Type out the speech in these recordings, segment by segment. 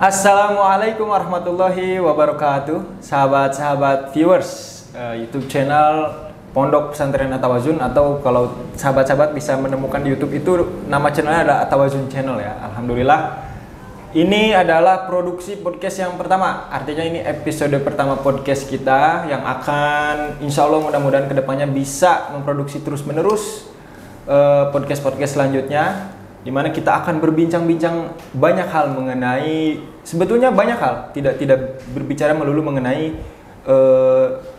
Assalamualaikum warahmatullahi wabarakatuh, sahabat-sahabat viewers YouTube channel Pondok Pesantren At-Tawazun, atau kalau sahabat-sahabat bisa menemukan di YouTube itu nama channelnya adalah At-Tawazun Channel ya. Alhamdulillah, ini adalah produksi podcast yang pertama, artinya ini episode pertama podcast kita yang akan insya Allah mudah-mudahan kedepannya bisa memproduksi terus-menerus podcast-podcast selanjutnya, dimana kita akan berbincang-bincang banyak hal mengenai, sebetulnya banyak hal, tidak berbicara melulu mengenai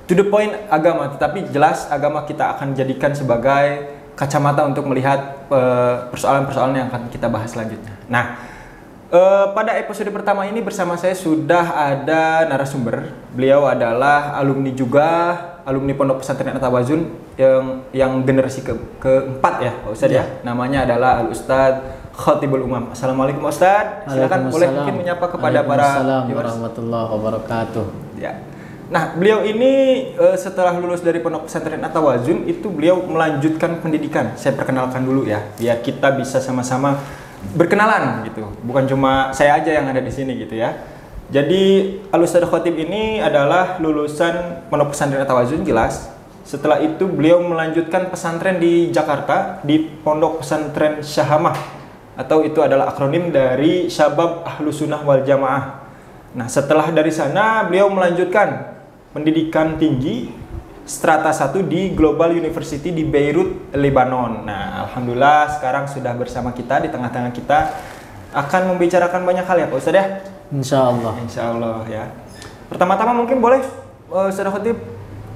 to the point agama, tetapi jelas agama kita akan jadikan sebagai kacamata untuk melihat persoalan-persoalan yang akan kita bahas selanjutnya. Nah, pada episode pertama ini bersama saya sudah ada narasumber. Beliau adalah alumni juga, alumni Pondok Pesantren At-Tawazun yang generasi keempat ya Pak Ustadz ya. Namanya adalah Al-Ustadz Khatibul Umam. Assalamualaikum Ustadz. Silakan boleh mungkin menyapa kepada para viewers. Warahmatullahi wabarakatuh. Ya. Nah, beliau ini setelah lulus dari Pondok Pesantren At-Tawazun itu beliau melanjutkan pendidikan. Saya perkenalkan dulu ya, biar kita bisa sama-sama berkenalan gitu. Bukan cuma saya aja yang ada di sini gitu ya. Jadi Al-Ustadz Khatib ini adalah lulusan Pondok Pesantren At-Tawazun jelas. Setelah itu beliau melanjutkan pesantren di Jakarta di Pondok Pesantren Syahamah, atau itu adalah akronim dari Syabab Ahlus Sunnah wal Jamaah. Nah, setelah dari sana beliau melanjutkan pendidikan tinggi strata 1 di Global University di Beirut, Lebanon. Nah, alhamdulillah sekarang sudah bersama kita, di tengah-tengah kita akan membicarakan banyak hal ya Pak Ustadz ya. Insya Allah ya. Pertama-tama mungkin boleh Ustadz Khatib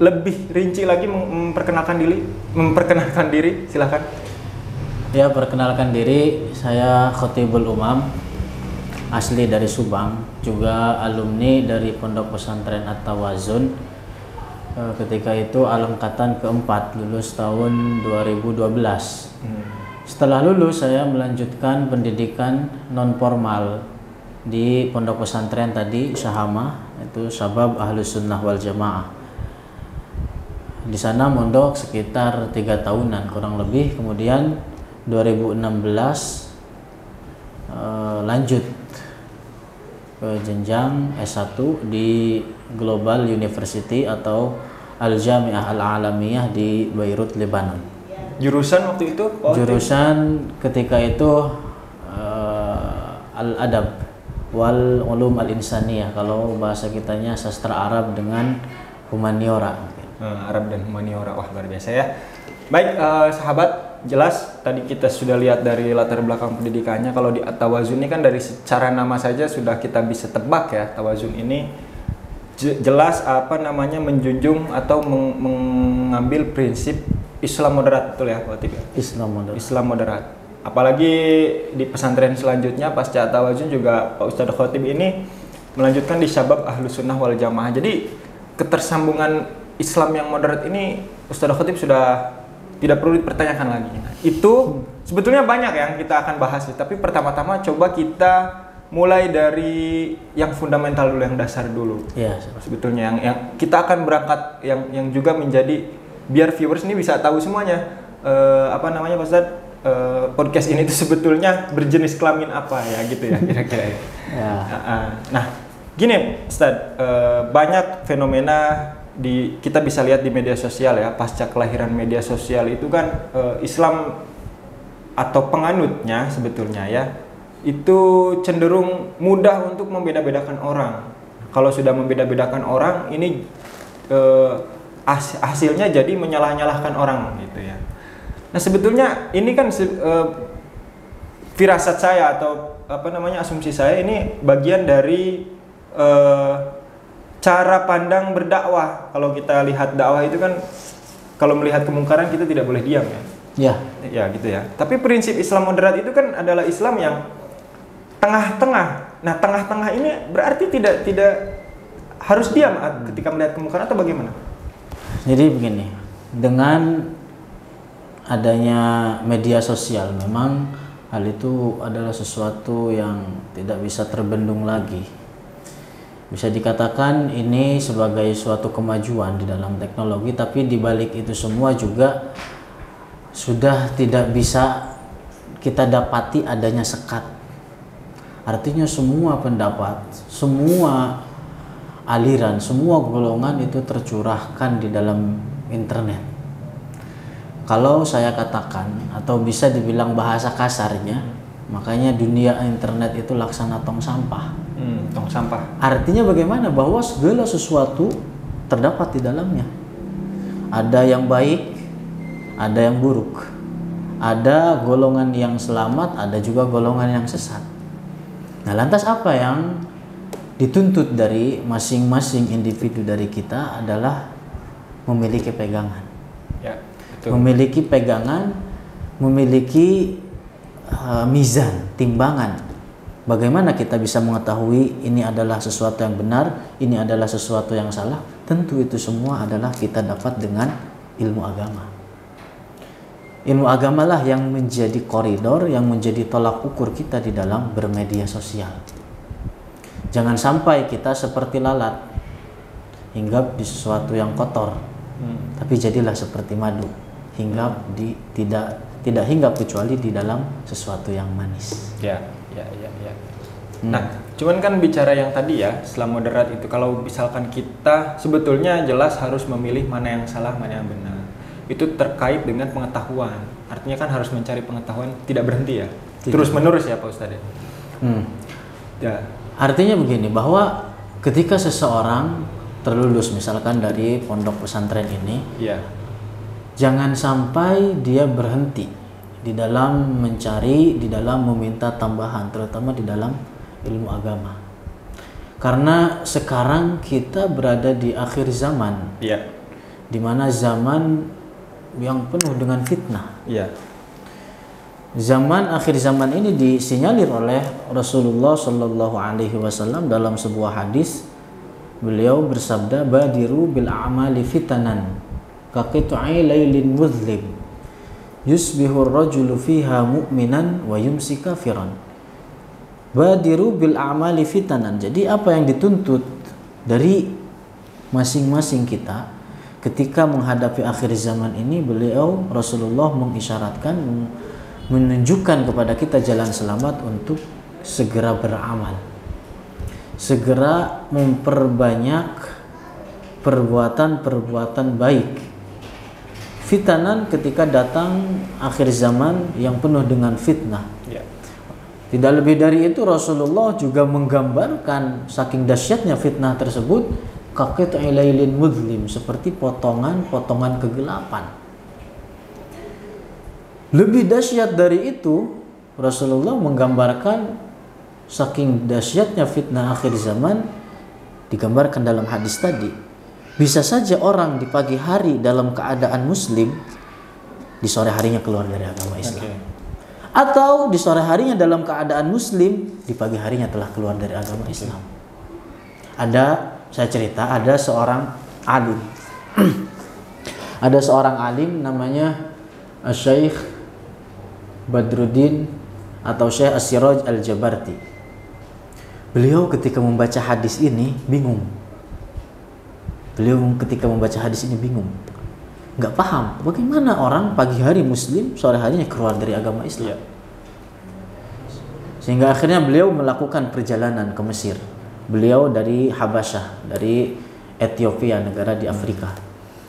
lebih rinci lagi memperkenalkan diri, silakan. Ya, perkenalkan diri, saya Khatibul Umam, asli dari Subang, juga alumni dari Pondok Pesantren At-Tawazun. Ketika itu angkatan keempat, lulus tahun 2012. Setelah lulus saya melanjutkan pendidikan non formal di Pondok Pesantren tadi Syahamah, itu Syabab Ahlus Sunnah wal Jamaah. Di sana mondok sekitar 3 tahunan kurang lebih, kemudian 2016 lanjut ke jenjang S1 di Global University atau Al-Jami'ah Al-Alamiyah di Beirut, Lebanon. Jurusan waktu itu? Jurusan ketika itu Al-Adab wal Ulum Al-Insaniyah, kalau bahasa kitanya sastra Arab dengan humaniora. Arab dan humaniora, wah luar biasa ya. Baik sahabat, jelas tadi kita sudah lihat dari latar belakang pendidikannya. Kalau di At-Tawazun ini kan dari secara nama saja sudah kita bisa tebak ya, Tawazun ini jelas menjunjung atau mengambil prinsip Islam moderat, betul ya Pak Tib? Islam moderat. Apalagi di pesantren selanjutnya pasca At-Tawazun juga Pak Ustadz Khatib ini melanjutkan di Syabab Ahlus Sunnah wal Jamaah. Jadi ketersambungan Islam yang moderat ini Ustadz Khatib sudah tidak perlu dipertanyakan lagi. Nah, itu sebetulnya banyak yang kita akan bahas, tapi pertama-tama coba kita mulai dari yang fundamental dulu, yang dasar dulu. Ya, sebetulnya yang kita akan berangkat yang juga menjadi biar viewers ini bisa tahu semuanya Pak Ustadz, podcast ini itu sebetulnya berjenis kelamin apa ya gitu ya kira-kira. Ya. Nah, gini Ustadz, banyak fenomena kita bisa lihat di media sosial ya, pasca kelahiran media sosial itu kan Islam atau penganutnya sebetulnya ya itu cenderung mudah untuk membeda-bedakan orang. Kalau sudah membeda-bedakan orang ini hasilnya jadi menyalah-nyalahkan orang gitu ya. Nah, sebetulnya ini kan firasat saya atau asumsi saya, ini bagian dari cara pandang berdakwah. Kalau kita lihat dakwah itu kan, kalau melihat kemungkaran kita tidak boleh diam ya. Ya. Ya gitu ya. Tapi prinsip Islam moderat itu kan adalah Islam yang tengah-tengah. Nah, tengah-tengah ini berarti tidak harus diam ketika melihat kemungkaran atau bagaimana? Jadi begini, dengan adanya media sosial memang hal itu adalah sesuatu yang tidak bisa terbendung lagi. Bisa dikatakan ini sebagai suatu kemajuan di dalam teknologi, tapi di balik itu semua juga sudah tidak bisa kita dapati adanya sekat Artinya semua pendapat, semua aliran, semua golongan itu tercurahkan di dalam internet. Kalau saya katakan atau bisa dibilang bahasa kasarnya, makanya dunia internet itu laksana tong sampah. Tong sampah. Artinya bagaimana? Bahwa segala sesuatu terdapat di dalamnya. Ada yang baik, ada yang buruk. Ada golongan yang selamat, ada juga golongan yang sesat. Nah, lantas apa yang dituntut dari masing-masing individu dari kita adalah memiliki pegangan. Ya, betul. Memiliki pegangan, memiliki mizan, timbangan. Bagaimana kita bisa mengetahui ini adalah sesuatu yang benar, ini adalah sesuatu yang salah? Tentu itu semua adalah kita dapat dengan ilmu agama. Ilmu agamalah yang menjadi koridor, yang menjadi tolak ukur kita di dalam bermedia sosial. Jangan sampai kita seperti lalat, hinggap di sesuatu yang kotor, tapi jadilah seperti madu, hinggap di tidak hinggap kecuali di dalam sesuatu yang manis. Ya. Nah, cuman kan bicara yang tadi ya, Islam moderat itu kalau misalkan kita sebetulnya jelas harus memilih mana yang salah, mana yang benar. Itu terkait dengan pengetahuan. Artinya kan harus mencari pengetahuan, tidak berhenti ya. Terus menerus ya Pak Ustadz. Ya. Artinya begini, bahwa ketika seseorang terlulus misalkan dari pondok pesantren ini, ya, jangan sampai dia berhenti di dalam mencari, di dalam meminta tambahan, terutama di dalam ilmu agama. Karena sekarang kita berada di akhir zaman, ya, di mana zaman yang penuh dengan fitnah. ya. Zaman akhir zaman ini disinyalir oleh Rasulullah Shallallahu Alaihi Wasallam dalam sebuah hadis. Beliau bersabda, "Badiru bil a'mali fitanan, kaqit'i lailin muzlim, yusbihur rajulu fiha mu'minan wa yumsi kafiran." Badiru bil a'mali fitanan. Jadi apa yang dituntut dari masing-masing kita ketika menghadapi akhir zaman ini, beliau Rasulullah mengisyaratkan, menunjukkan kepada kita jalan selamat untuk segera beramal, segera memperbanyak perbuatan-perbuatan baik. Fitanan ketika datang akhir zaman yang penuh dengan fitnah. Ya. Tidak lebih dari itu, Rasulullah juga menggambarkan saking dahsyatnya fitnah tersebut, kaqit'i lailin muzlim, seperti potongan-potongan kegelapan. Lebih dahsyat dari itu, Rasulullah menggambarkan saking dahsyatnya fitnah akhir zaman, digambarkan dalam hadis tadi. Bisa saja orang di pagi hari dalam keadaan muslim, di sore harinya keluar dari agama Islam. Okay. Atau di sore harinya dalam keadaan muslim, di pagi harinya telah keluar dari agama Islam. Saya cerita, ada seorang alim. Ada seorang alim namanya Syekh Badruddin atau Syekh As-Siraj Al-Jabarti. Beliau ketika membaca hadis ini bingung. Nggak paham bagaimana orang pagi hari muslim, sore harinya keluar dari agama Islam. Sehingga akhirnya beliau melakukan perjalanan ke Mesir. Beliau dari Habasyah, dari Ethiopia, negara di Afrika.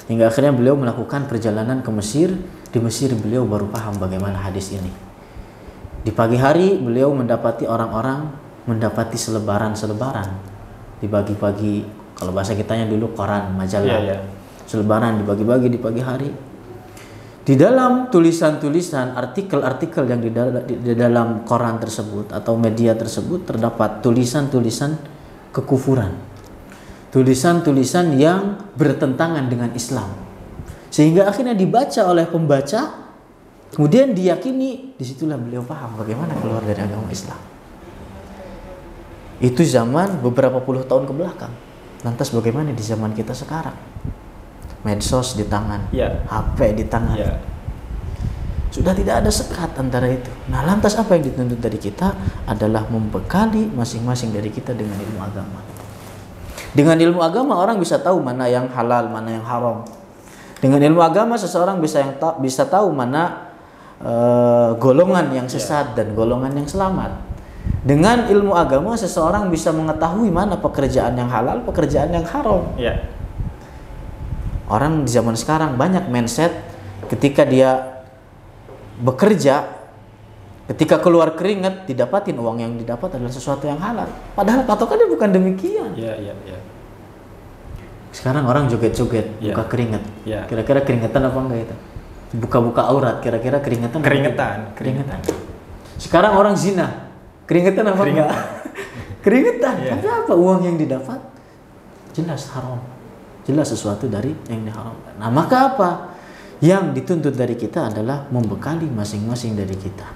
Hingga akhirnya beliau melakukan perjalanan ke Mesir. Di Mesir beliau baru paham bagaimana hadis ini. Di pagi hari beliau mendapati orang-orang mendapati selebaran-selebaran dibagi-bagi, kalau bahasa kitanya dulu koran, majalah. Selebaran dibagi-bagi di pagi hari. Di dalam tulisan-tulisan, artikel-artikel yang di dalam koran tersebut atau media tersebut terdapat tulisan-tulisan kekufuran, tulisan-tulisan yang bertentangan dengan Islam, sehingga akhirnya dibaca oleh pembaca, kemudian diyakini. Disitulah beliau paham bagaimana keluar dari agama Islam. Itu zaman beberapa puluh tahun ke belakang. Lantas bagaimana di zaman kita sekarang? Medsos di tangan, HP di tangan, sudah tidak ada sekat antara itu. Nah, lantas apa yang dituntut dari kita adalah membekali masing-masing dari kita dengan ilmu agama. Dengan ilmu agama orang bisa tahu mana yang halal, mana yang haram. Dengan ilmu agama seseorang bisa tahu mana golongan yang sesat dan golongan yang selamat. Dengan ilmu agama seseorang bisa mengetahui mana pekerjaan yang halal, pekerjaan yang haram. Ya. Orang di zaman sekarang banyak mindset ketika dia bekerja, ketika keluar keringat didapatin uang yang didapat adalah sesuatu yang halal. Padahal patokannya bukan demikian. Ya. Sekarang orang joget-joget, Ya. buka keringat. Ya. Kira-kira keringetan apa enggak itu? Buka-buka aurat, kira-kira keringetan? Keringetan. Sekarang orang zina, keringetan apa enggak? Keringetan. Ya. Tapi apa uang yang didapat? Jelas haram. Jelas sesuatu dari yang diharamkan. Nah, maka apa? Yang dituntut dari kita adalah membekali masing-masing dari kita.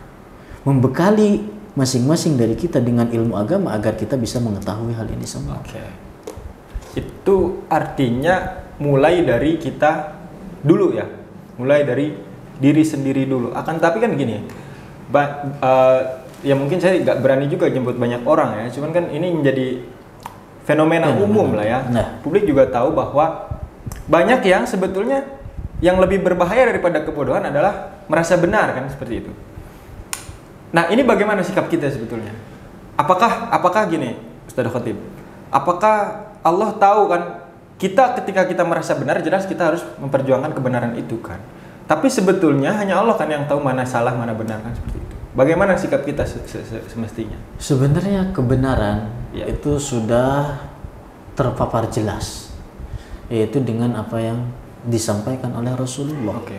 Membekali masing-masing dari kita dengan ilmu agama agar kita bisa mengetahui hal ini semua. Oke. Itu artinya mulai dari kita dulu ya. Mulai dari diri sendiri dulu. Akan tapi kan gini. Ya mungkin saya nggak berani juga jemput banyak orang ya. Cuman kan ini menjadi fenomena umum lah ya. Nah. Publik juga tahu bahwa banyak yang sebetulnya yang lebih berbahaya daripada kebodohan adalah merasa benar kan seperti itu. Nah, ini bagaimana sikap kita sebetulnya? Apakah gini, Ustaz Khatib? Apakah Allah tahu kan kita ketika kita merasa benar jelas kita harus memperjuangkan kebenaran itu kan. Tapi sebetulnya hanya Allah kan yang tahu mana salah, mana benar kan seperti itu. Bagaimana sikap kita semestinya? Sebenarnya kebenaran Ya. itu sudah terpapar jelas, yaitu dengan apa yang disampaikan oleh Rasulullah. Oke.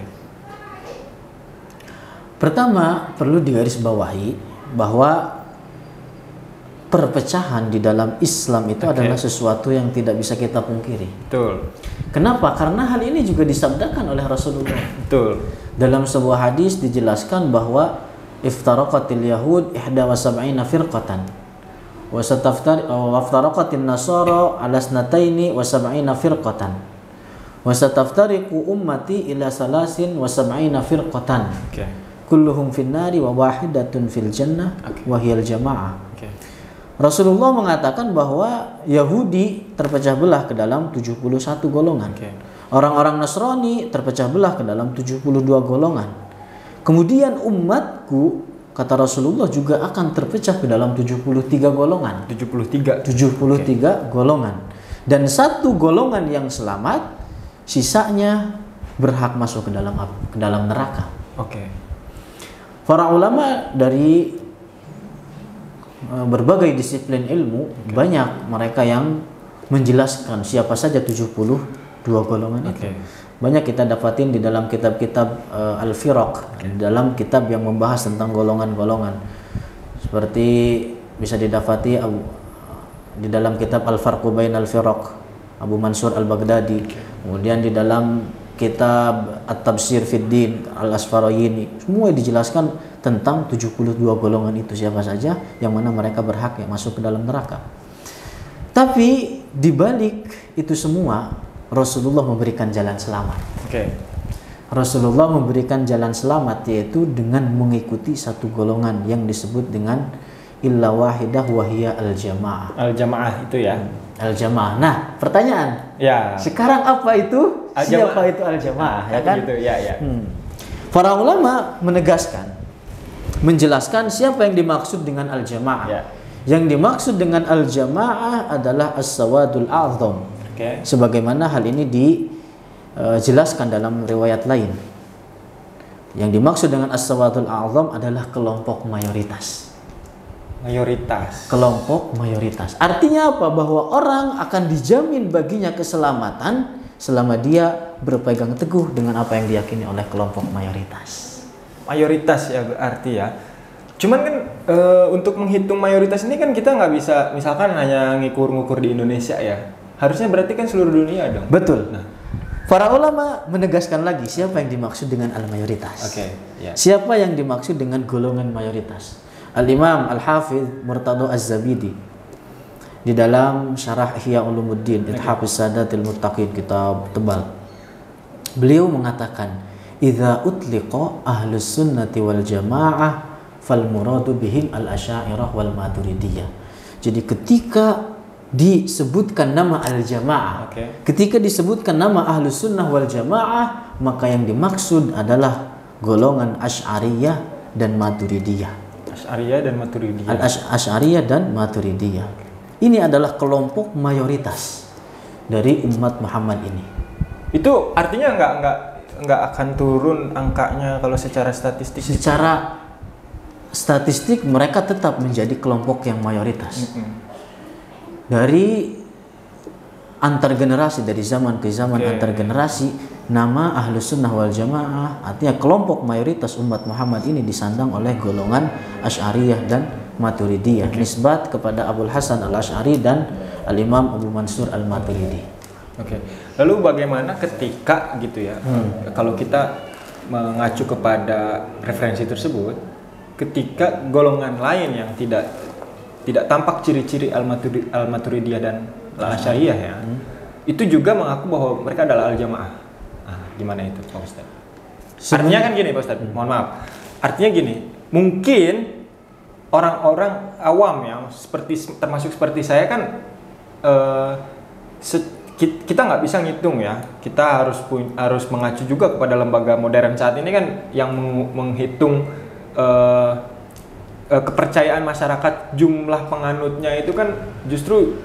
Pertama, perlu digarisbawahi bahwa perpecahan di dalam Islam itu adalah sesuatu yang tidak bisa kita pungkiri. Betul. Kenapa? Karena hal ini juga disabdakan oleh Rasulullah. Betul. Dalam sebuah hadis dijelaskan bahwa iftaraqatil yahud 71 firqatan wa sataftaraqatin nasara ala 72 firqatan wa sataftariqu ummati ila 73 firqatan Oke. kulluhum finnari wa wahidatun fil jannah wa hiyal jamaah. Oke. Rasulullah mengatakan bahwa Yahudi terpecah belah ke dalam 71 golongan. Oke. Orang-orang Nasrani terpecah belah ke dalam 72 golongan. Kemudian umatku, kata Rasulullah, juga akan terpecah ke dalam 73 golongan. 73 golongan. Dan satu golongan yang selamat, sisanya berhak masuk ke dalam neraka. Oke. Para ulama dari berbagai disiplin ilmu, banyak mereka yang menjelaskan siapa saja 72 golongan itu. Banyak kita dapatin di dalam kitab-kitab Al-Firaq, di dalam kitab yang membahas tentang golongan-golongan. Seperti bisa didapati di dalam kitab Al-Farqu Bainal Firaq, Abu Mansur Al-Baghdadi. Kemudian di dalam kitab At-Tabsir Fid Din Al-Asfarayini, semua dijelaskan tentang 72 golongan itu siapa saja yang mana mereka berhak yang masuk ke dalam neraka. Tapi di balik itu semua Rasulullah memberikan jalan selamat. Oke. Rasulullah memberikan jalan selamat yaitu dengan mengikuti satu golongan yang disebut dengan illa wahidah wahiyya al-jamaah. Al-jamaah itu ya. Al-jamaah. Nah, pertanyaan. Ya. Sekarang apa itu? Al-jamaah. Siapa itu al-jamaah? Ya kan? Gitu, ya. Para ulama menegaskan, menjelaskan siapa yang dimaksud dengan al-jamaah. Ya. Yang dimaksud dengan al-jamaah adalah as-sawadul a'zam. Oke. Sebagaimana hal ini dijelaskan dalam riwayat lain. Yang dimaksud dengan as-sawadul a'zam adalah kelompok mayoritas. Kelompok mayoritas. Artinya apa? Bahwa orang akan dijamin baginya keselamatan selama dia berpegang teguh dengan apa yang diyakini oleh kelompok mayoritas. Mayoritas ya berarti ya. Cuman kan untuk menghitung mayoritas ini kan kita nggak bisa misalkan hanya ngukur di Indonesia ya. Harusnya berarti kan seluruh dunia dong. Betul. Nah. Para ulama menegaskan lagi siapa yang dimaksud dengan al-mayoritas. Oke, ya. Siapa yang dimaksud dengan golongan mayoritas? Al-Imam Al-Hafidh Murtadha Az-Zabidi di dalam Syarah Ihya Ulumuddin Ithafus Sadatil Muttaqin, kitab tebal. Beliau mengatakan, "Idza utliqa ahlus sunnati wal jamaah fal muradu bihim al-asy'ariyah wal maturidiyah." Jadi ketika disebutkan nama al-jamaah, ketika disebutkan nama ahlus sunnah wal jamaah, maka yang dimaksud adalah golongan Asy'ariyah dan Maturidiyah. Asy'ariyah dan Maturidiyah. Asy'ariyah dan Maturidiyah. Ini adalah kelompok mayoritas dari umat Muhammad ini. Itu artinya nggak akan turun angkanya kalau secara statistik. Secara statistik mereka tetap menjadi kelompok yang mayoritas. Dari antar generasi, dari zaman ke zaman antar generasi, nama Ahlus Sunnah wal Jamaah artinya kelompok mayoritas umat Muhammad ini disandang oleh golongan Asy'ariyah dan Maturidiyah, nisbat kepada Abul Hasan al-Asy'ari dan Al-Imam Abu Mansur al-Maturidi. Lalu bagaimana ketika gitu ya, kalau kita mengacu kepada referensi tersebut, ketika golongan lain yang tidak tampak ciri-ciri Al-Maturidiyah dan Al-Asy'ariyah ya, itu juga mengaku bahwa mereka adalah Al-Jamaah. Gimana itu Pak Ustadz? Artinya kan gini Pak Ustadz, mohon maaf. Artinya gini, mungkin orang-orang awam yang termasuk seperti saya kan kita nggak bisa ngitung ya. Kita harus mengacu juga kepada lembaga modern saat ini kan yang menghitung kepercayaan masyarakat, jumlah penganutnya itu kan justru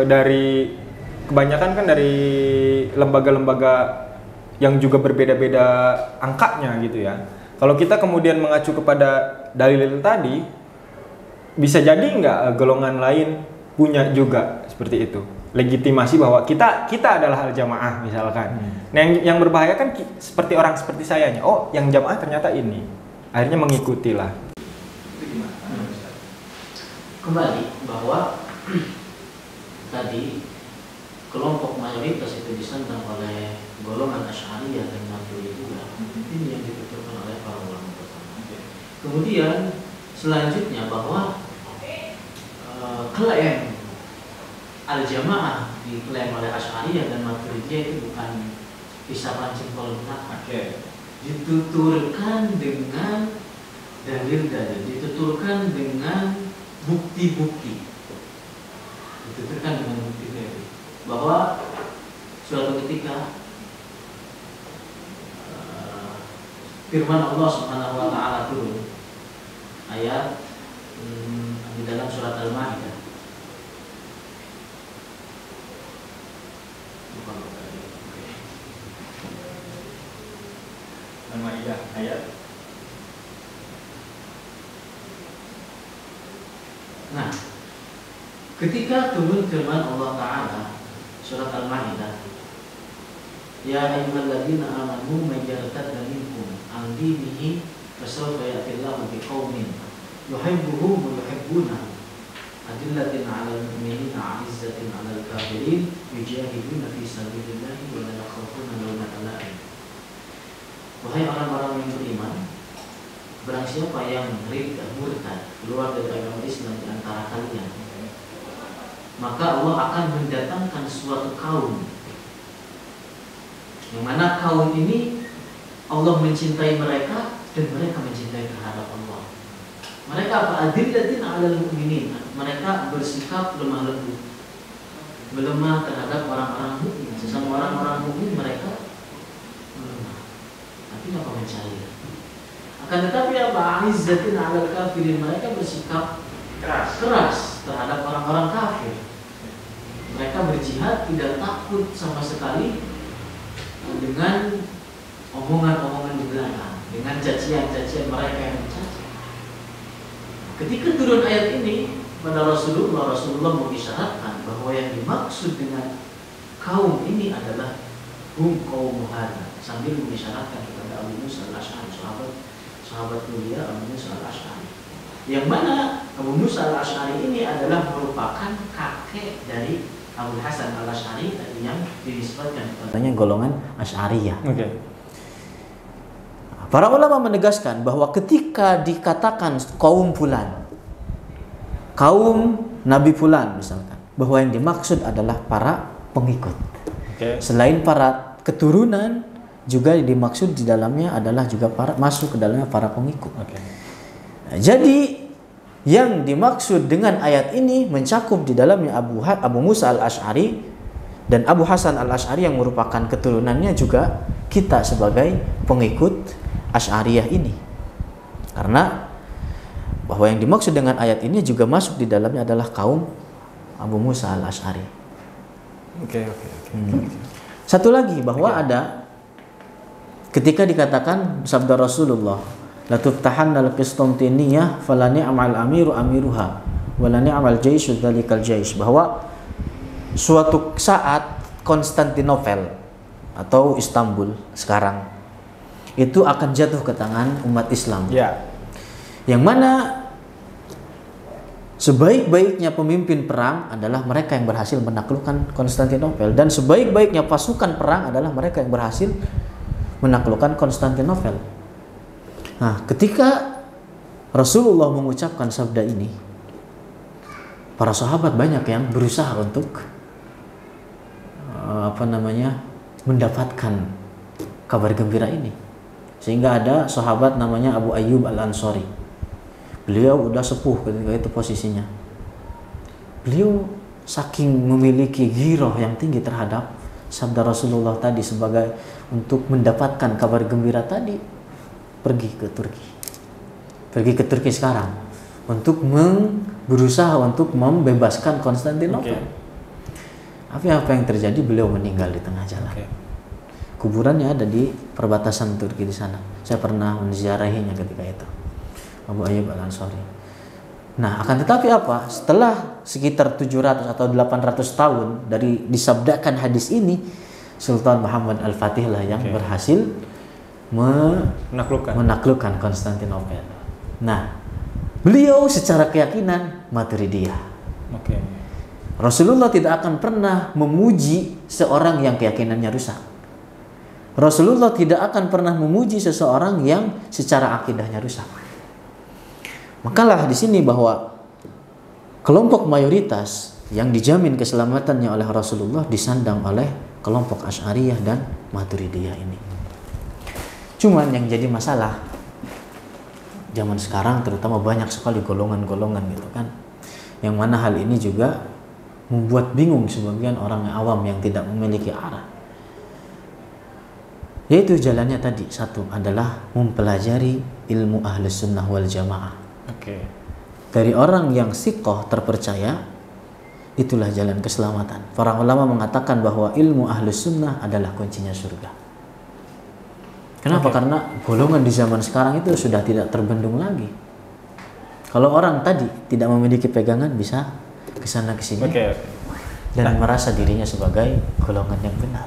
dari kebanyakan kan dari lembaga-lembaga yang juga berbeda-beda angkanya gitu ya. Kalau kita kemudian mengacu kepada dalil tadi, bisa jadi nggak golongan lain punya juga seperti itu legitimasi bahwa kita adalah Al-Jamaah misalkan. Nah yang berbahaya kan seperti orang seperti saya nya, oh yang jamaah ternyata ini, akhirnya mengikutilah. Kembali bahwa tadi kelompok mayoritas itu disandang oleh golongan Asy'ariyah dan Maturidiyah. Ini yang dituturkan oleh para ulama pertama. Kemudian selanjutnya bahwa klaim Al-Jamaah diklaim oleh Asy'ariyah dan Maturidiyah itu bukan isapan jempol belaka. Dituturkan dengan dalil-dalil, dituturkan dengan bukti-bukti, dituturkan dengan bukti-bukti bahwa suatu ketika firman Allah Subhanahu wa taala turun ayat di dalam surat Al-Maidah. Al-Maidah ayat. Nah, ketika turun firman Allah Ta'ala surat Al-Maidah, ya ayyuhalladzina amanu may yartadda minkum an dinihi fasawfa ya'tillahu biqaumin yuhibbuhum wa yuhibbunahu adillatin 'alal mu'minina 'izzatin 'alal kafirin yujahiduna fi sabilillahi wa la yakhafuna lawmata la'im. Wahai orang-orang yang beriman, barang siapa yang murtad keluar dari agama Islam di antara kalian, maka Allah akan mendatangkan suatu kaum yang mana kaum ini Allah mencintai mereka dan mereka mencintai terhadap Allah. Mereka apa? Adillatin 'alal mu'minin. Mereka bersikap lemah lembut, melemah terhadap orang-orang mukmin. Sesama orang-orang mukmin mereka melemah. Tapi apa mencari? Akan tetapi apa? Izzatin 'alal kafirin. Mereka bersikap keras terhadap orang-orang kafir. Mereka berjihad tidak takut sama sekali dengan omongan-omongan di belakang, dengan cacian-cacian mereka yang mencaci. Ketika turun ayat ini pada Rasulullah mengisyaratkan bahwa yang dimaksud dengan kaum ini adalah kaum muhajir, sambil mengisyaratkan kepada Abu Musa al-Asy'ari, sahabat mulia Abu Musa al-Asy'ari, yang mana Abu Musa al-Asy'ari ini adalah merupakan kakek dari Abu Hasan al-Asy'ari yang dinisbatkan kepadanya golongan Asy'ariyah. Para ulama menegaskan bahwa ketika dikatakan kaum fulan, kaum Nabi fulan misalkan, bahwa yang dimaksud adalah para pengikut. Selain para keturunan, juga dimaksud di dalamnya adalah juga masuk ke dalamnya para pengikut. Nah, jadi yang dimaksud dengan ayat ini mencakup di dalamnya Abu Musa al-Asy'ari dan Abu Hasan al-Asy'ari yang merupakan keturunannya juga kita sebagai pengikut Asy'ariyah ini. Karena bahwa yang dimaksud dengan ayat ini juga masuk di dalamnya adalah kaum Abu Musa al-Asy'ari. Oke. Satu lagi bahwa ada ketika dikatakan sabda Rasulullah, la tuftahanna al-Qistintiniyah fala ni'mal amiru amiruha wala ni'mal jaisyu dzalikal jais, bahwa suatu saat Konstantinopel atau Istanbul sekarang itu akan jatuh ke tangan umat Islam. Ya. Yang mana sebaik-baiknya pemimpin perang adalah mereka yang berhasil menaklukkan Konstantinopel, dan sebaik-baiknya pasukan perang adalah mereka yang berhasil menaklukkan Konstantinopel. Nah, ketika Rasulullah mengucapkan sabda ini, para sahabat banyak yang berusaha untuk mendapatkan kabar gembira ini. Sehingga ada sahabat namanya Abu Ayyub al-Ansari. Beliau udah sepuh ketika itu posisinya. Beliau saking memiliki giroh yang tinggi terhadap sabda Rasulullah tadi sebagai untuk mendapatkan kabar gembira tadi, pergi ke Turki sekarang untuk berusaha untuk membebaskan Konstantinopel. Tapi apa yang terjadi? Beliau meninggal di tengah jalan. Kuburannya ada di perbatasan Turki di sana. Saya pernah menziarahinya ketika itu, Abu Ayyub al-Ansari. Nah, akan tetapi apa? Setelah sekitar 700 atau 800 tahun dari disabdakan hadis ini, Sultan Muhammad Al-Fatih lah yang berhasil menaklukkan Konstantinopel. Nah, beliau secara keyakinan Maturidiyah. Rasulullah tidak akan pernah memuji seorang yang keyakinannya rusak. Rasulullah tidak akan pernah memuji seseorang yang secara akidahnya rusak. Makalah di sini bahwa kelompok mayoritas yang dijamin keselamatannya oleh Rasulullah disandang oleh kelompok Asy'ariyah dan Maturidiyah ini. Cuman yang jadi masalah zaman sekarang terutama banyak sekali golongan-golongan gitu kan. Yang mana hal ini juga membuat bingung sebagian orang awam yang tidak memiliki arah. Yaitu jalannya tadi, satu adalah mempelajari ilmu Ahlus Sunnah wal Jamaah. Dari orang yang siqah terpercaya, itulah jalan keselamatan. Para ulama mengatakan bahwa ilmu Ahlus Sunnah adalah kuncinya surga. Kenapa? Karena golongan di zaman sekarang itu sudah tidak terbendung lagi. Kalau orang tadi tidak memiliki pegangan bisa kesana kesini dan merasa dirinya sebagai golongan yang benar.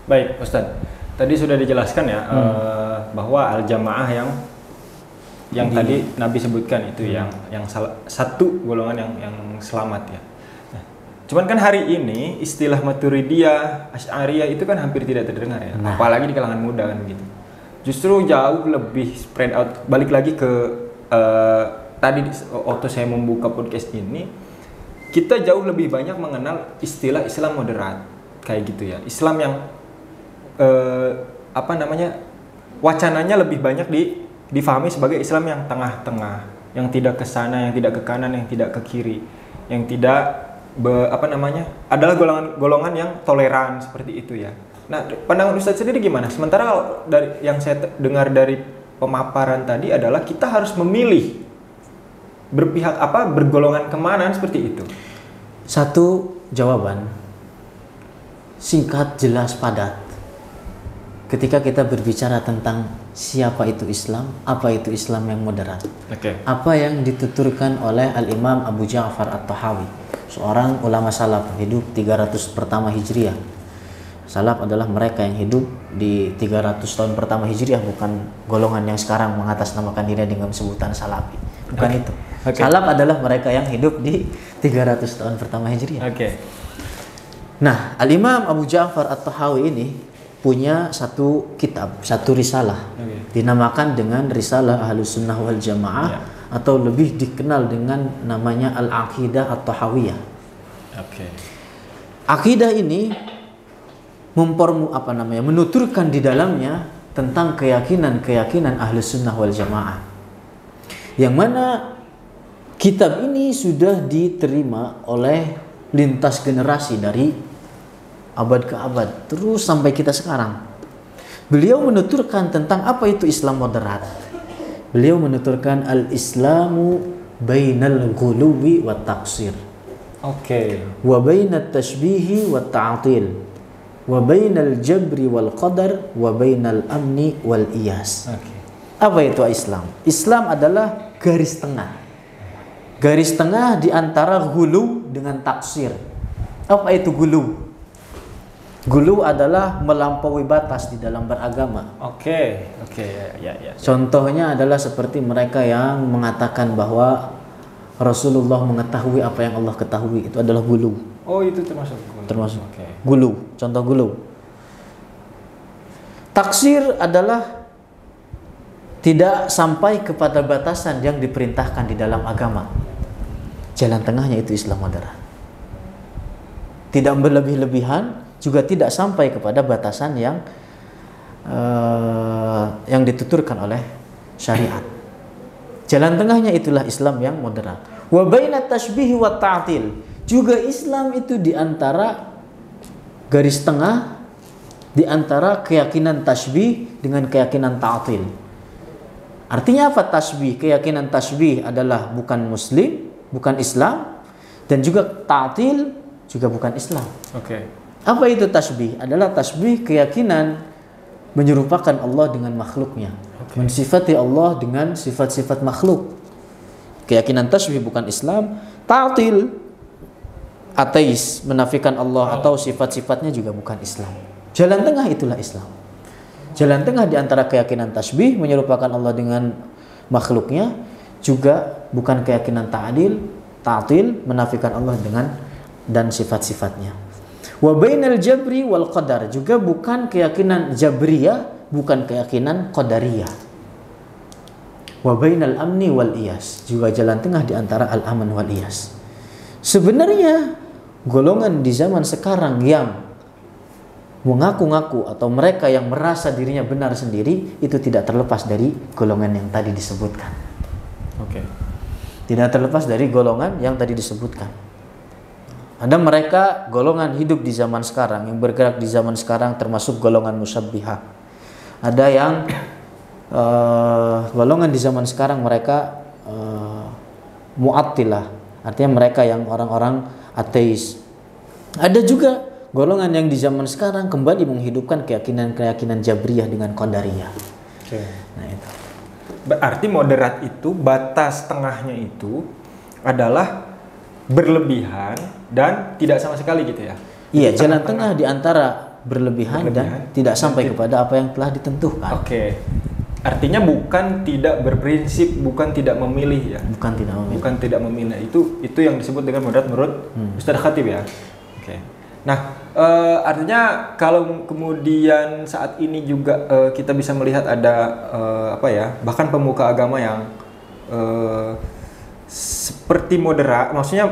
Baik, Ustadz. Tadi sudah dijelaskan ya bahwa al-jamaah yang tadi Nabi sebutkan itu yang satu golongan yang selamat ya. Nah, cuman kan hari ini istilah Maturidiyah, Asy'ariyah itu kan hampir tidak terdengar ya, apalagi di kalangan muda kan begitu. Justru jauh lebih spread out. Balik lagi ke tadi waktu saya membuka podcast ini, kita jauh lebih banyak mengenal istilah Islam moderat kayak gitu ya. Islam yang wacananya lebih banyak difahami sebagai Islam yang tengah-tengah, yang tidak ke sana, yang tidak ke kanan, yang tidak ke kiri, yang tidak adalah golongan yang toleran seperti itu ya. Nah, pandangan Ustadz sendiri gimana? Sementara dari yang saya dengar dari pemaparan tadi adalah kita harus memilih berpihak bergolongan kemana seperti itu. Satu jawaban singkat, jelas, padat. Ketika kita berbicara tentang siapa itu Islam, apa itu Islam yang moderat, apa yang dituturkan oleh Al-Imam Abu Ja'far At-Tahawi, seorang ulama salaf hidup 300 pertama Hijriah. Salaf adalah mereka yang hidup di 300 tahun pertama Hijriah, bukan golongan yang sekarang mengatasnamakan diri dengan sebutan Salafi. Bukan itu. Salaf adalah mereka yang hidup di 300 tahun pertama Hijriah. Nah, Al-Imam Abu Ja'far At-Tahawi ini punya satu kitab, satu risalah, dinamakan dengan Risalah Ahlus Sunnah wal Jamaah, atau lebih dikenal dengan namanya Al-Aqidah At-Tahawiyah. Akidah ini menuturkan di dalamnya tentang keyakinan Ahlus Sunnah wal Jamaah, yang mana kitab ini sudah diterima oleh lintas generasi dari abad ke abad terus sampai kita sekarang. Beliau menuturkan tentang apa itu Islam moderat. Beliau menuturkan al-Islamu bainal ghuluwi wa taqsir. Oke. Wa bainat tashbihi wa ta'til. Wa bainal jabri wal qadar wa bainal amni wal iyas. Oke. Apa itu Islam? Islam adalah garis tengah. Garis tengah di antara ghulu dengan taksir. Apa itu ghulu? Ghulu adalah melampaui batas di dalam beragama. Oke, ya. Contohnya adalah seperti mereka yang mengatakan bahwa Rasulullah mengetahui apa yang Allah ketahui. Itu adalah ghulu. Oh, itu termasuk. Termasuk. Oke. Ghulu, contoh ghulu. Taksir adalah tidak sampai kepada batasan yang diperintahkan di dalam agama. Jalan tengahnya itu Islam moderat. Tidak berlebih-lebihan, juga tidak sampai kepada batasan yang dituturkan oleh syariat. Jalan tengahnya itulah Islam yang moderat. Wa bainat tashbih wa ta'til. Juga Islam itu di antara garis tengah di antara keyakinan tashbih dengan keyakinan ta'til. Artinya apa tashbih? Keyakinan tashbih adalah bukan muslim, bukan Islam, dan juga ta'til juga bukan Islam. Oke. Apa itu tasbih? Adalah tasbih keyakinan menyerupakan Allah dengan makhluknya. Mensifati Allah dengan sifat-sifat makhluk. Keyakinan tasbih bukan Islam. Ta'til, ateis, menafikan Allah atau sifat-sifatnya juga bukan Islam. Jalan tengah itulah Islam. Jalan tengah di antara keyakinan tasbih menyerupakan Allah dengan makhluknya, juga bukan keyakinan ta'til, menafikan Allah dengan dan sifat-sifatnya. Wa bainal jabri wal qadar, juga bukan keyakinan jabriyah, bukan keyakinan qadariyah. Wa bainal amni wal iyas, juga jalan tengah di antara al-aman wal iyas. Sebenarnya golongan di zaman sekarang yang mengaku-ngaku atau mereka yang merasa dirinya benar sendiri itu tidak terlepas dari golongan yang tadi disebutkan. Oke. Tidak terlepas dari golongan yang tadi disebutkan. Ada mereka golongan hidup di zaman sekarang, yang bergerak di zaman sekarang termasuk golongan musyabbihah. Ada yang golongan di zaman sekarang mereka mu'attilah, artinya mereka yang orang-orang ateis. Ada juga golongan yang di zaman sekarang kembali menghidupkan keyakinan-keyakinan jabriyah dengan qadariyah. Oke. Nah itu. Berarti moderat itu batas tengahnya itu adalah berlebihan dan tidak sama sekali gitu ya. Iya, jalan tengah di antara berlebihan dan tidak sampai kepada apa yang telah ditentukan. Oke. Artinya bukan tidak berprinsip, bukan tidak memilih ya. Bukan tidak memilih. Bukan tidak memilih. Itu yang disebut dengan moderat menurut Ustaz Khatib ya. Oke. Nah, artinya kalau kemudian saat ini juga kita bisa melihat ada bahkan pemuka agama yang seperti moderat, maksudnya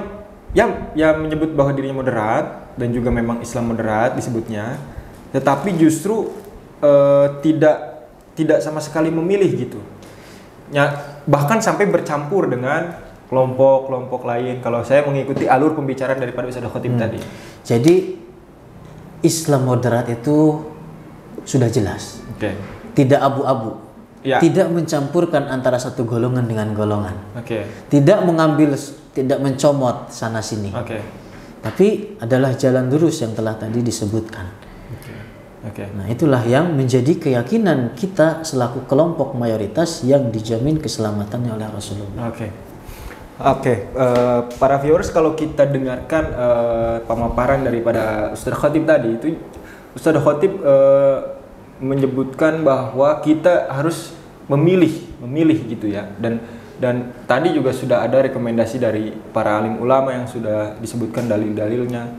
ya menyebut bahwa dirinya moderat dan juga memang Islam moderat disebutnya, tetapi justru tidak sama sekali memilih gitu. Ya, bahkan sampai bercampur dengan kelompok-kelompok lain. Kalau saya mengikuti alur pembicaraan daripada Ustaz Khatib tadi. Jadi Islam moderat itu sudah jelas. Oke. Tidak abu-abu. Ya. Tidak mencampurkan antara satu golongan dengan golongan. Oke. Tidak mencomot sana sini. Oke. Tapi adalah jalan lurus yang telah tadi disebutkan. Oke. Nah, itulah yang menjadi keyakinan kita selaku kelompok mayoritas yang dijamin keselamatannya oleh Rasulullah. Para viewers, kalau kita dengarkan pemaparan daripada Ustaz Khatib tadi, itu Ustaz Khatib menyebutkan bahwa kita harus memilih gitu ya, dan tadi juga sudah ada rekomendasi dari para alim ulama yang sudah disebutkan dalil-dalilnya,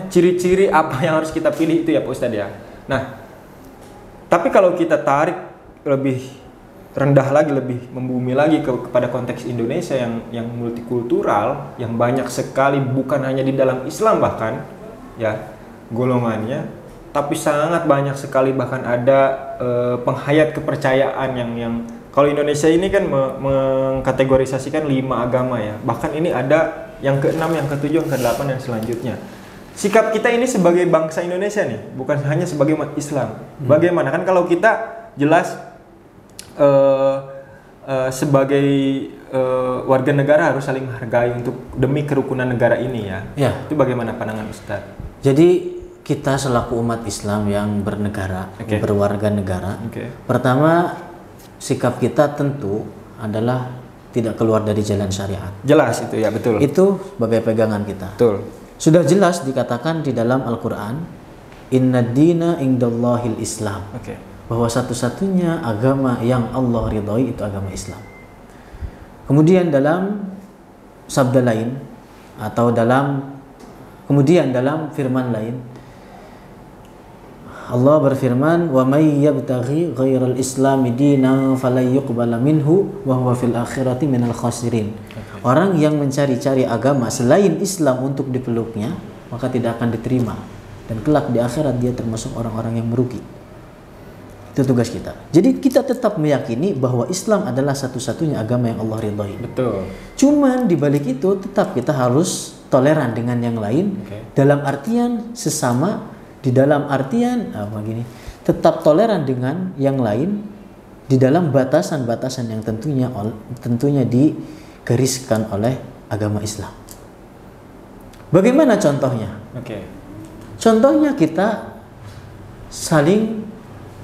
ciri-ciri apa yang harus kita pilih itu ya Pak Ustadz ya. Nah, tapi kalau kita tarik lebih rendah lagi, lebih membumi lagi kepada konteks Indonesia yang multikultural, yang banyak sekali bukan hanya di dalam Islam bahkan ya golongannya, tapi sangat banyak sekali, bahkan ada penghayat kepercayaan yang kalau Indonesia ini kan mengkategorisasikan 5 agama ya, bahkan ini ada yang ke-6, yang ke-7, yang ke-8 dan selanjutnya. Sikap kita ini sebagai bangsa Indonesia nih, bukan hanya sebagai umat Islam. Bagaimana kan kalau kita jelas sebagai warga negara harus saling menghargai untuk demi kerukunan negara ini ya. Ya. Itu bagaimana pandangan Ustaz? Jadi kita selaku umat Islam yang bernegara, berwarga negara, pertama sikap kita tentu adalah tidak keluar dari jalan syariat. Jelas itu ya, betul. Itu sebagai pegangan kita. Betul. Sudah jelas dikatakan di dalam Al-Quran, Inna dina indallahil Islam. Bahwa satu-satunya agama yang Allah ridhoi itu agama Islam. Kemudian dalam sabda lain atau dalam firman lain, Allah berfirman, wa may yabtaghi ghairal islami dinan falan yuqbala minhu wa huwa fil akhirati minal khasirin. Orang yang mencari-cari agama selain Islam untuk dipeluknya, maka tidak akan diterima, dan kelak di akhirat dia termasuk orang-orang yang merugi. Itu tugas kita. Jadi kita tetap meyakini bahwa Islam adalah satu-satunya agama yang Allah ridhai. Betul. Cuman di balik itu tetap kita harus toleran dengan yang lain, dalam artian sesama, di dalam artian tetap toleran dengan yang lain di dalam batasan-batasan yang tentunya digariskan oleh agama Islam. Bagaimana contohnya? Contohnya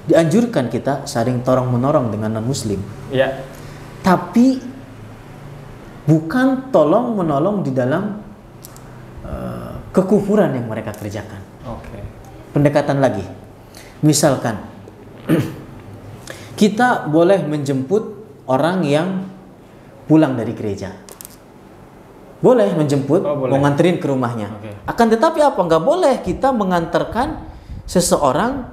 dianjurkan kita saling tolong menolong dengan non muslim. Ya. Tapi bukan tolong menolong di dalam kekufuran yang mereka kerjakan. Pendekatan lagi. Misalkan kita boleh menjemput orang yang pulang dari gereja. Boleh menjemput, mau nganterin ke rumahnya. Akan tetapi apa? Nggak boleh kita mengantarkan seseorang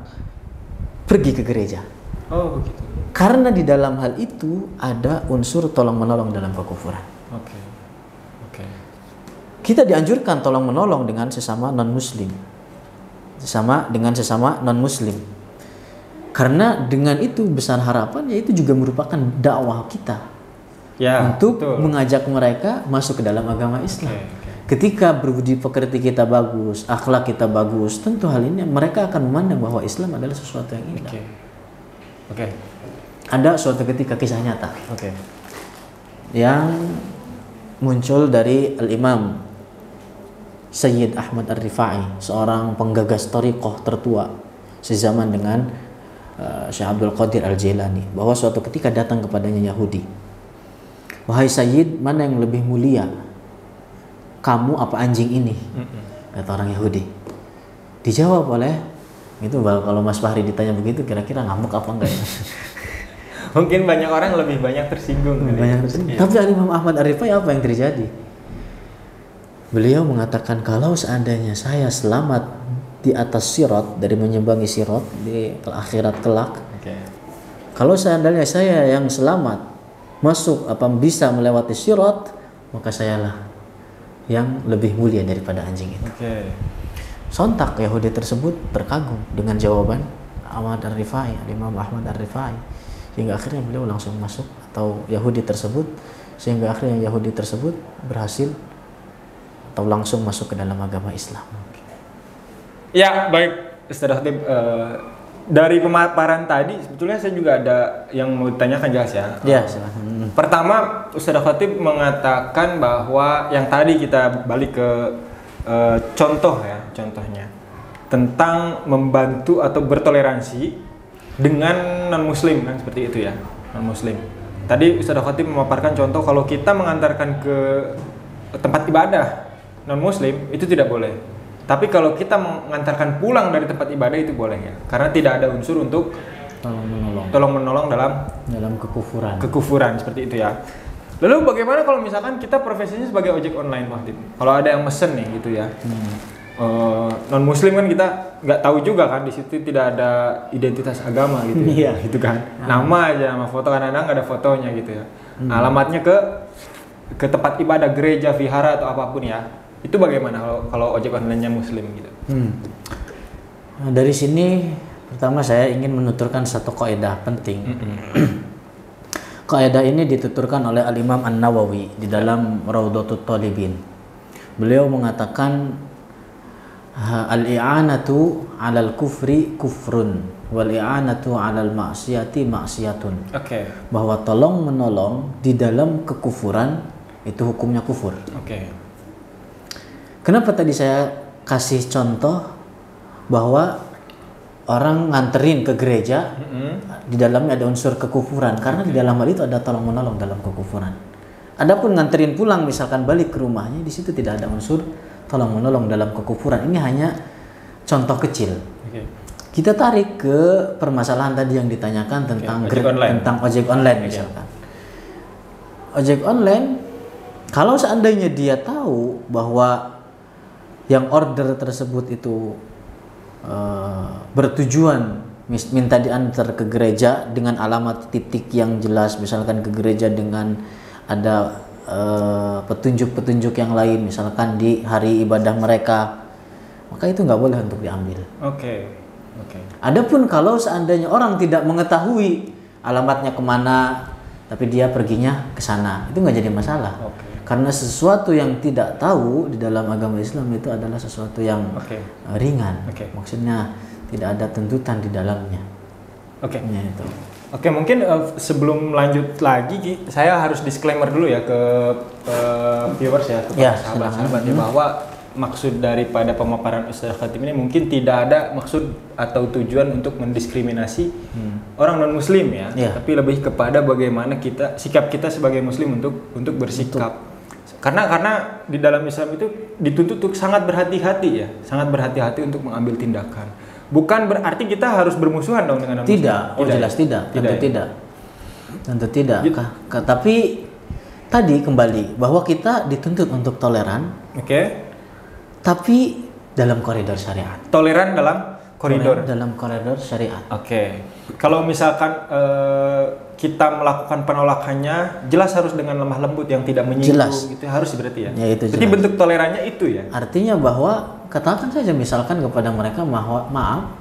pergi ke gereja. Begitu. Karena di dalam hal itu ada unsur tolong menolong dalam kekufuran. Kita dianjurkan tolong menolong dengan sesama non muslim, karena dengan itu besar harapan, yaitu juga merupakan dakwah kita untuk mengajak mereka masuk ke dalam agama Islam. Ketika berbudi pekerti kita bagus, akhlak kita bagus, tentu hal ini mereka akan memandang bahwa Islam adalah sesuatu yang indah. Ada suatu ketika kisah nyata yang muncul dari Al-Imam Sayyid Ahmad Ar-Rifai, seorang penggagas thariqah tertua sezaman dengan Syekh Abdul Qadir Al-Jailani, bahwa suatu ketika datang kepadanya Yahudi. Wahai Sayyid, mana yang lebih mulia, kamu apa anjing ini? Kata orang Yahudi. Dijawab oleh itu, kalau Mas Fahri ditanya begitu, kira-kira ngamuk apa enggak ya? Mungkin banyak orang lebih banyak tersinggung. Tapi Imam Ahmad Ar-Rifai apa yang terjadi? Beliau mengatakan, kalau seandainya saya selamat di atas sirat, dari menyembangi sirat di akhirat kelak, kalau seandainya saya yang selamat masuk bisa melewati sirat, maka sayalah yang lebih mulia daripada anjing itu. Sontak Yahudi tersebut terkagum dengan jawaban Ahmad Ar-Rifai, Imam Ahmad Ar-Rifai, sehingga akhirnya beliau langsung masuk, atau Yahudi tersebut berhasil atau langsung masuk ke dalam agama Islam. Ya, baik Ustaz Khatib, dari pemaparan tadi sebetulnya saya juga ada yang mau ditanyakan, jelas ya. Ya, silakan. Pertama, Ustaz Khatib mengatakan bahwa yang tadi kita balik ke contohnya tentang membantu atau bertoleransi dengan non muslim, kan seperti itu ya, non muslim. Tadi Ustaz Khatib memaparkan contoh kalau kita mengantarkan ke tempat ibadah non muslim itu tidak boleh. Tapi kalau kita mengantarkan pulang dari tempat ibadah itu boleh ya, karena tidak ada unsur untuk tolong menolong dalam kekufuran seperti itu ya. Lalu bagaimana kalau misalkan kita profesinya sebagai ojek online, Pak Khatib? Kalau ada yang mesen nih gitu ya, non muslim kan kita nggak tahu juga kan, di situ tidak ada identitas agama gitu ya, gitu kan, nama aja sama foto, kadang-kadang nggak ada fotonya gitu ya. Alamatnya ke tempat ibadah, gereja, vihara atau apapun ya. Itu bagaimana kalau ojek online-nya muslim gitu? Nah, dari sini pertama saya ingin menuturkan satu kaidah penting. Kaidah ini dituturkan oleh Al-Imam An-Nawawi di dalam Raudhatut Thalibin. Beliau mengatakan al-i'anatu 'alal kufri kufrun wal i'anatu 'alal ma'siyati ma'siyatun. Oke. Bahwa tolong menolong di dalam kekufuran itu hukumnya kufur. Oke. Kenapa tadi saya kasih contoh bahwa orang nganterin ke gereja di dalamnya ada unsur kekufuran karena di dalam hal itu ada tolong menolong dalam kekufuran. Adapun nganterin pulang misalkan balik ke rumahnya, di situ tidak ada unsur tolong menolong dalam kekufuran. Ini hanya contoh kecil. Oke. Kita tarik ke permasalahan tadi yang ditanyakan tentang ojek online misalkan. Ojek online, kalau seandainya dia tahu bahwa yang order tersebut itu bertujuan minta diantar ke gereja dengan alamat titik yang jelas, misalkan ke gereja dengan ada petunjuk-petunjuk yang lain, misalkan di hari ibadah mereka, maka itu nggak boleh untuk diambil. Oke. Adapun kalau seandainya orang tidak mengetahui alamatnya kemana, tapi dia perginya ke sana, itu nggak jadi masalah. Karena sesuatu yang tidak tahu di dalam agama Islam itu adalah sesuatu yang ringan. Maksudnya tidak ada tuntutan di dalamnya. Ya, itu. Oke, mungkin sebelum lanjut lagi, saya harus disclaimer dulu ya ke viewers ya, ke sahabat-sahabat ya, bahwa maksud daripada pemaparan Ustaz Khatib ini mungkin tidak ada maksud atau tujuan untuk mendiskriminasi orang non Muslim ya, tapi lebih kepada bagaimana sikap kita sebagai Muslim untuk bersikap. Karena di dalam Islam itu dituntut untuk sangat berhati-hati untuk mengambil tindakan. Bukan berarti kita harus bermusuhan dong dengan non Muslim. Jelas tidak. Tentu tidak. Tapi tadi kembali bahwa kita dituntut untuk toleran. Tapi dalam koridor syariat. Toleran dalam koridor syariat. Kalau misalkan kita melakukan penolakannya, jelas harus dengan lemah lembut yang tidak menyinggung, gitu harus berarti ya. Itu jadi bentuk tolerannya itu ya. Artinya bahwa katakan saja misalkan kepada mereka mohon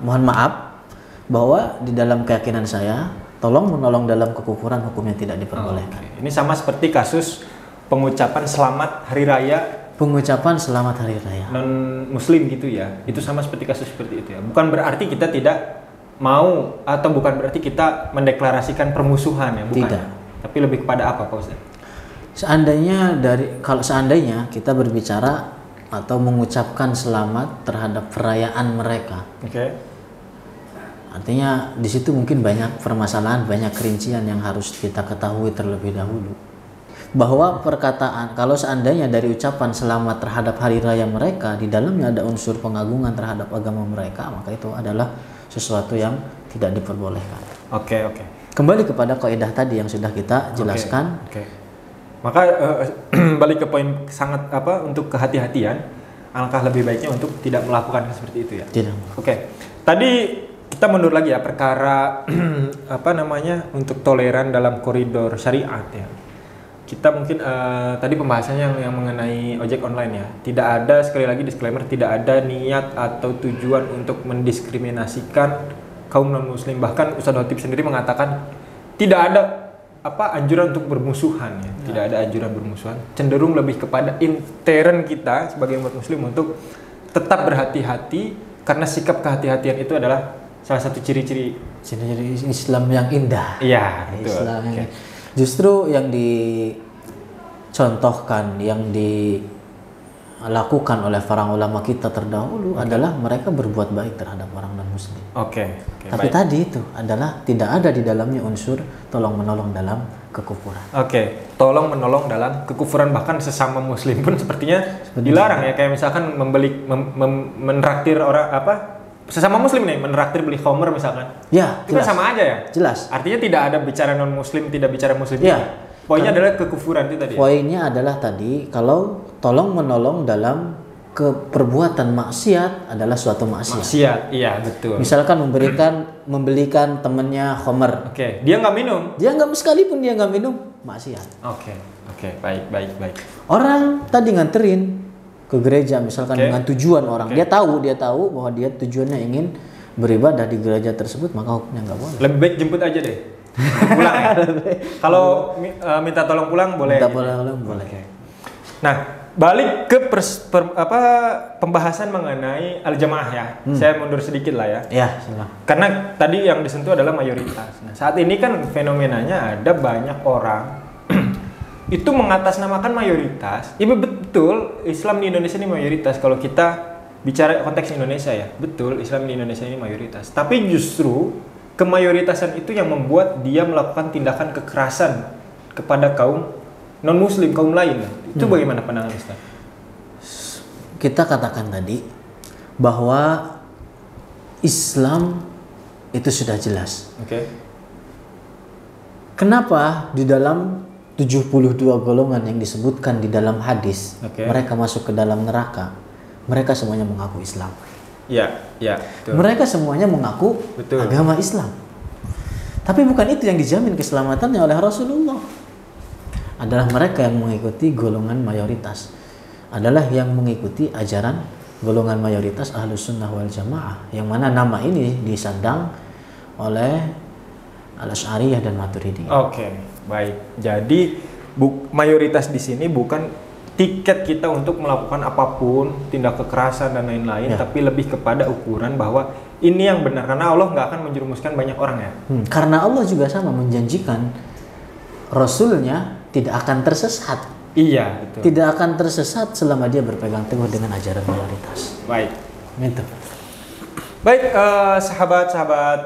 maaf bahwa di dalam keyakinan saya tolong menolong dalam kekufuran hukumnya tidak diperbolehkan. Ini sama seperti kasus pengucapan selamat hari raya. Pengucapan selamat hari raya non Muslim gitu ya, itu sama seperti kasus seperti itu ya. Bukan berarti kita tidak mau atau bukan berarti kita mendeklarasikan permusuhan ya, bukan. Tidak. Tapi lebih kepada apa Pak Ustaz? Kalau seandainya kita berbicara atau mengucapkan selamat terhadap perayaan mereka. Artinya di situ mungkin banyak permasalahan, banyak kerincian yang harus kita ketahui terlebih dahulu. Bahwa perkataan kalau seandainya dari ucapan selamat terhadap hari raya mereka di dalamnya ada unsur pengagungan terhadap agama mereka, maka itu adalah sesuatu yang tidak diperbolehkan. Kembali kepada kaidah tadi yang sudah kita jelaskan. Maka balik ke poin sangat untuk kehati-hatian, alangkah lebih baiknya untuk tidak melakukan seperti itu ya. Tidak. Tadi kita mundur lagi ya, perkara untuk toleran dalam koridor syariat ya. Kita mungkin tadi pembahasannya yang mengenai ojek online ya. Tidak ada, sekali lagi disclaimer, tidak ada niat atau tujuan untuk mendiskriminasikan kaum non Muslim. Bahkan Ustaz Khatib sendiri mengatakan tidak ada anjuran untuk bermusuhan ya. Tidak ada anjuran bermusuhan. Cenderung lebih kepada intern kita sebagai umat Muslim untuk tetap berhati-hati, karena sikap kehati-hatian itu adalah salah satu ciri-ciri Islam yang indah. Iya, betul. Islam yang justru yang dicontohkan, yang dilakukan oleh para ulama kita terdahulu adalah mereka berbuat baik terhadap orang non-Muslim. Tapi baik. Tadi itu adalah tidak ada di dalamnya unsur tolong menolong dalam kekufuran. Tolong menolong dalam kekufuran, bahkan sesama Muslim pun sepertinya dilarang ya. Kayak misalkan menraktir orang sesama Muslim nih, menraktir beli khamr misalkan. Ya, itu kan sama aja ya? Jelas. Artinya tidak ada bicara non Muslim, tidak bicara Muslim. Ya. Poinnya adalah kekufuran itu tadi. Poinnya adalah tadi kalau tolong menolong dalam perbuatan maksiat adalah suatu maksiat. Iya betul. Misalkan membelikan temannya khamr. Dia nggak minum. Sekalipun dia nggak minum, maksiat. Baik. Orang tadi nganterin ke gereja misalkan dengan tujuan orang, dia tahu bahwa dia tujuannya ingin beribadah di gereja tersebut, maka hukumnya nggak boleh. Lebih baik jemput aja deh, pulang ya. Kalau minta tolong pulang boleh. Minta pulang boleh. Nah, balik ke pembahasan mengenai al-jamaah ya. Saya mundur sedikit lah ya. Ya, silakan. Karena tadi yang disentuh adalah mayoritas. Nah, saat ini kan fenomenanya ada banyak orang itu mengatasnamakan mayoritas. Iya betul, Islam di Indonesia ini mayoritas. Kalau kita bicara konteks Indonesia ya, betul Islam di Indonesia ini mayoritas. Tapi justru kemayoritasan itu yang membuat dia melakukan tindakan kekerasan kepada kaum non-muslim, kaum lain. Itu bagaimana pandangan Ustaz? Kita katakan tadi bahwa Islam itu sudah jelas. Oke. Kenapa di dalam 72 golongan yang disebutkan di dalam hadis, mereka masuk ke dalam neraka? Mereka semuanya mengaku Islam. Ya, betul. Mereka semuanya mengaku agama Islam. Tapi bukan itu yang dijamin keselamatannya oleh Rasulullah. Adalah mereka yang mengikuti golongan mayoritas, adalah yang mengikuti ajaran golongan mayoritas Ahlus Sunnah wal Jamaah, yang mana nama ini disandang oleh Al-Asy'ariyah dan Maturidiyah. Oke, baik. Jadi mayoritas di sini bukan tiket kita untuk melakukan apapun, tindak kekerasan dan lain-lain, tapi lebih kepada ukuran bahwa ini yang benar, karena Allah nggak akan menjerumuskan banyak orang ya. Karena Allah juga sama menjanjikan Rasulnya tidak akan tersesat. Iya, betul. Tidak akan tersesat selama dia berpegang teguh dengan ajaran mayoritas. Baik. Itu. Baik, sahabat-sahabat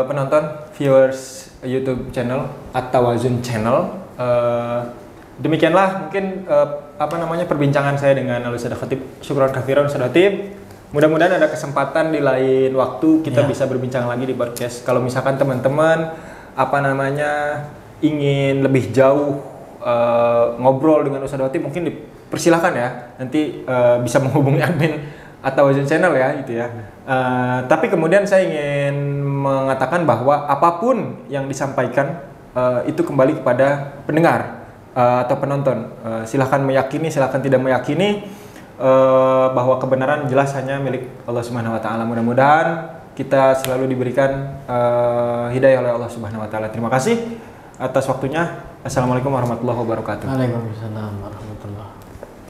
penonton, viewers YouTube channel At-Tawazun channel. Demikianlah mungkin perbincangan saya dengan Al-Ustaz Khatib. Syukran katsiran Ustaz Khatib. Mudah-mudahan ada kesempatan di lain waktu kita bisa berbincang lagi di podcast. Kalau misalkan teman-teman ingin lebih jauh ngobrol dengan Ustaz Khatib, mungkin dipersilahkan ya. Nanti bisa menghubungi admin At-Tawazun channel ya, gitu ya. Tapi kemudian saya ingin mengatakan bahwa apapun yang disampaikan itu kembali kepada pendengar atau penonton. Silahkan meyakini, silahkan tidak meyakini, bahwa kebenaran jelas hanya milik Allah Subhanahu Wa Taala. Mudah-mudahan kita selalu diberikan hidayah oleh Allah Subhanahu Wa Taala. Terima kasih atas waktunya. Assalamualaikum warahmatullahi wabarakatuh. Waalaikumsalam warahmatullahi wabarakatuh.